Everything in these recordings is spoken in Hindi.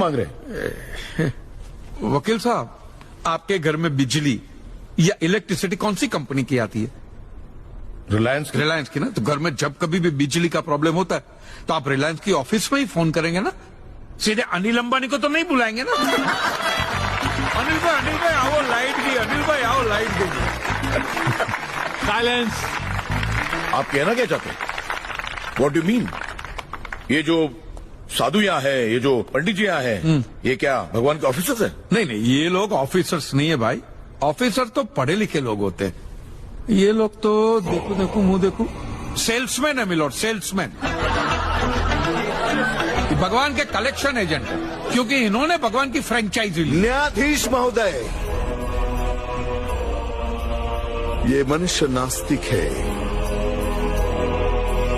मांग रहे? वकील साहब, आपके घर में बिजली या इलेक्ट्रिसिटी कौन सी कंपनी की आती है? रिलायंस की ना। तो घर में जब कभी भी बिजली का प्रॉब्लम होता है तो आप रिलायंस की ऑफिस में ही फोन करेंगे ना, सीधे अनिल अंबानी को तो नहीं बुलाएंगे ना। अनिल भाई आओ लाइट की, अनिल भाई आओ लाइट की। साइलेंस। आप कहना क्या चाहते हैं? What do mean? ये जो साधु यहाँ है, ये जो पंडित जी यहाँ है, ये क्या भगवान के ऑफिसर्स हैं? नहीं, ये लोग ऑफिसर्स नहीं है भाई। ऑफिसर तो पढ़े लिखे लोग होते हैं। ये लोग तो देखो मुंह देखो, सेल्समैन है मिलोड, सेल्समैन। भगवान के कलेक्शन एजेंट है, क्योंकि इन्होंने भगवान की फ्रेंचाइजी ली। न्यायाधीश महोदय, ये मनुष्य नास्तिक है।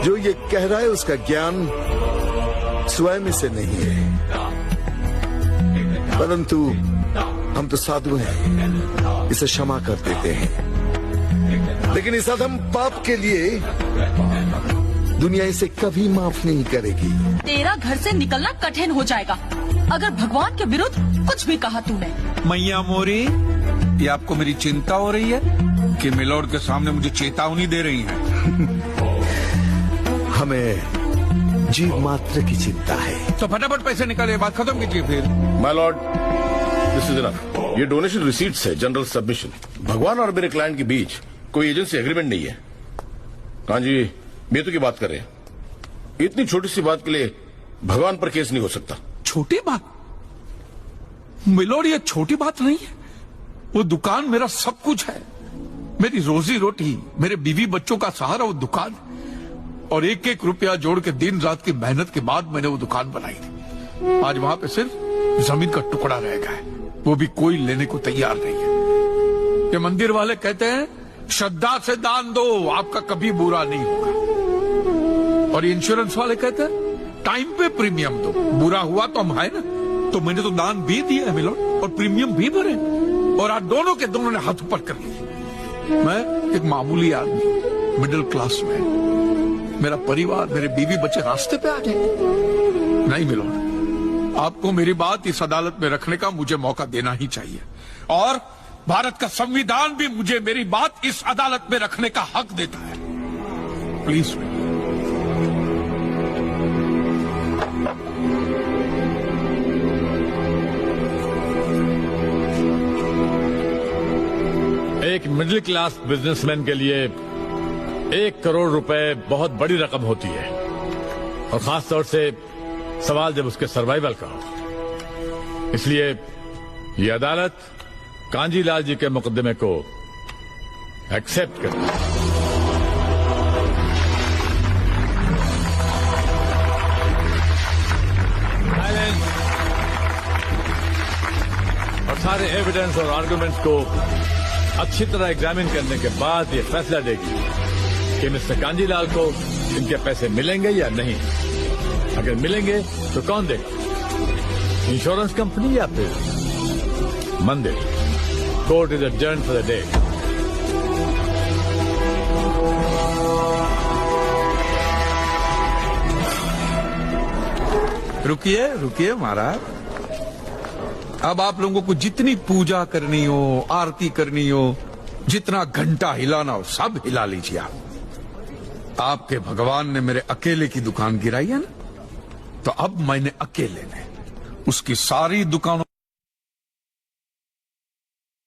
जो ये कह रहा है उसका ज्ञान स्वयं से नहीं है, परंतु हम तो साधु हैं, इसे क्षमा कर देते हैं। लेकिन इस अधम पाप के लिए दुनिया इसे कभी माफ नहीं करेगी। तेरा घर से निकलना कठिन हो जाएगा अगर भगवान के विरुद्ध कुछ भी कहा तूने। मैया मोरी, ये आपको मेरी चिंता हो रही है कि मिलोड के सामने मुझे चेतावनी दे रही हैं? हमें जीव मात्र की चिंता है। तो फटाफट पैसे निकालिए, बात खत्म कीजिए फिर। My Lord, this is enough. ये डोनेशन रिसीट्स है, जनरल सबमिशन। भगवान और मेरे क्लाइंट के बीच कोई एजेंसी एग्रीमेंट नहीं है। कांजी बेतु की बात कर रहे हैं। इतनी छोटी सी बात के लिए भगवान पर केस नहीं हो सकता। छोटी बात मिलोड, ये छोटी बात नहीं है। वो दुकान मेरा सब कुछ है, मेरी रोजी रोटी, मेरे बीवी बच्चों का सहारा वो दुकान। और एक एक रुपया जोड़ के दिन रात की मेहनत के बाद मैंने वो दुकान बनाई थी। आज वहां पे सिर्फ जमीन का टुकड़ा रह गया है, वो भी कोई लेने को तैयार नहीं है। ये मंदिर वाले कहते हैं श्रद्धा से दान दो, आपका कभी बुरा नहीं होगा। और इंश्योरेंस वाले कहते हैं टाइम पे प्रीमियम दो, बुरा हुआ तो हम है ना। तो मैंने तो दान भी दिया है मिलोड, और प्रीमियम भी भरे, और आज दोनों के दोनों ने हाथ ऊपर कर लिए। मैं एक मामूली आदमी, मिडिल क्लास में, मेरा परिवार, मेरे बीवी बच्चे रास्ते पे आ जाए। नहीं मिलोड, आपको मेरी बात इस अदालत में रखने का मुझे मौका देना ही चाहिए, और भारत का संविधान भी मुझे मेरी बात इस अदालत में रखने का हक देता है। प्लीज। एक मिडिल क्लास बिजनेसमैन के लिए 1 करोड़ रुपए बहुत बड़ी रकम होती है, और खास तौर से सवाल जब उसके सर्वाइवल का हो। इसलिए ये अदालत कांजीलाल जी के मुकदमे को एक्सेप्ट करती है। और सारे एविडेंस और आर्गुमेंट्स को अच्छी तरह एग्जामिन करने के बाद ये फैसला देगी कि मिस्टर कांजीलाल को इनके पैसे मिलेंगे या नहीं। अगर मिलेंगे तो कौन देगा, इंश्योरेंस कंपनी या फिर मंदिर। Court is adjourned for the day. रुकिए महाराज। अब आप लोगों को जितनी पूजा करनी हो, आरती करनी हो, जितना घंटा हिलाना हो, सब हिला लीजिए आप। आपके भगवान ने मेरे अकेले की दुकान गिराई है ना, तो अब मैंने अकेले ने उसकी सारी दुकानों